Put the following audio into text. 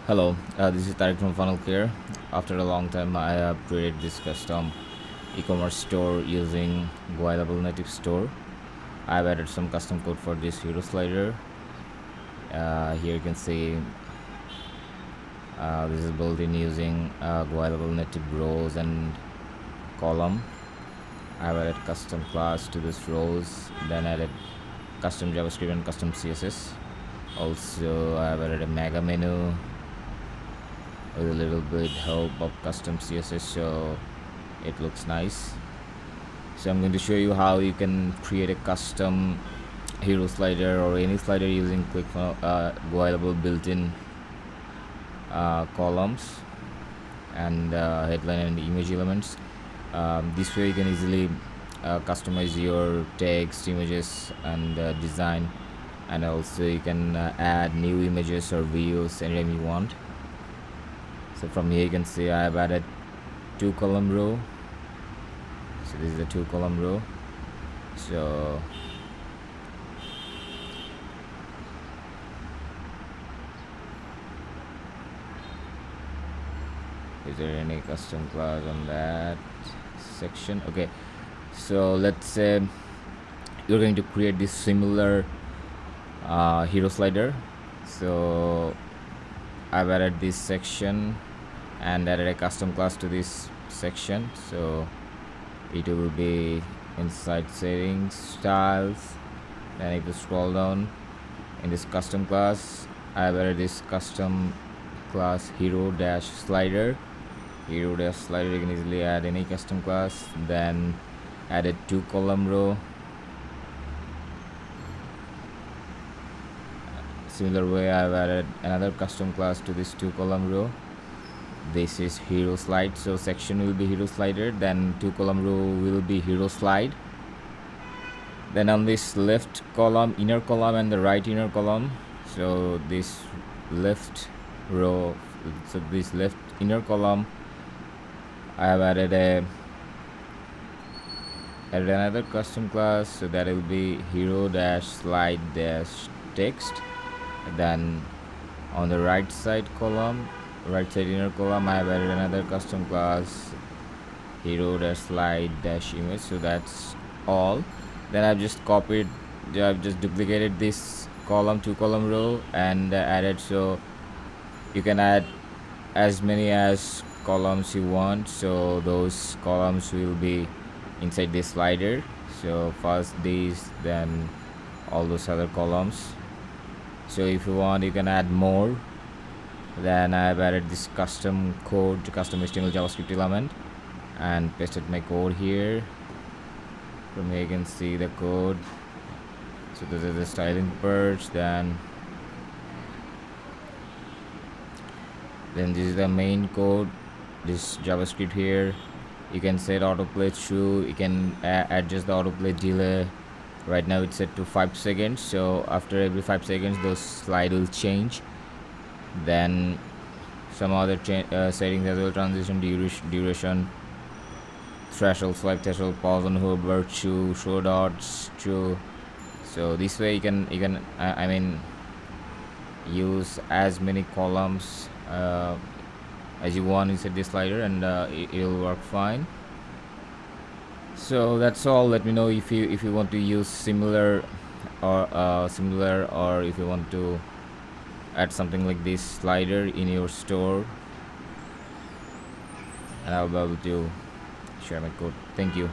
Hello, this is Tarek from Funnel Care. After a long time, I have created this custom e-commerce store using GoHighLevel native store. I've added some custom code for this hero slider. Here you can see this is built in using GoHighLevel native rows and column. I've added custom class to this rows, then added custom JavaScript and custom CSS. Also, I've added a mega menu with a little bit help of custom CSS, so it looks nice. So I'm going to show you how you can create a custom hero slider or any slider using GoHighLevel built-in columns and headline and image elements. This way you can easily customize your text, images, and design, and also you can add new images or videos anytime you want. So from here you can see I have added 2-column row. So this is a 2-column row. So is there any custom class on that section? Okay, so let's say you're going to create this similar hero slider. So I've added this section and added a custom class to this section, so it will be inside settings, styles. Then if you scroll down in this custom class, I've added this custom class hero dash slider. You can easily add any custom class. Then added 2-column row. Similar way, I've added another custom class to this 2-column row. This is hero slide, so section will be hero slider, then 2-column row will be hero slide. Then on this left column, inner column, and the right inner column, so this left row, so this left inner column, I have added another custom class, so that will be hero dash slide dash text. Then on the right side column, right side inner column, I have added another custom class hero dash slide dash image. So that's all. Then I've just duplicated this column, 2-column row, and added, so you can add as many as columns you want, so those columns will be inside this slider. So first these, then all those other columns. So if you want, you can add more. Then I've added this custom code, custom HTML JavaScript element, and pasted my code here. From here you can see the code. So this is the styling purge. Then this is the main code, this JavaScript here. You can set autoplay true. You can adjust the autoplay delay. Right now it's set to 5 seconds, so after every 5 seconds those slide will change. Then some other settings as well: transition duration, threshold, swipe threshold, pause on hover, show dots, true. So this way you can use as many columns as you want inside this slider, and it'll work fine. So that's all. Let me know if you want to use similar, or if you want to add something like this slider in your store, and I'll be able to share my code. Thank you.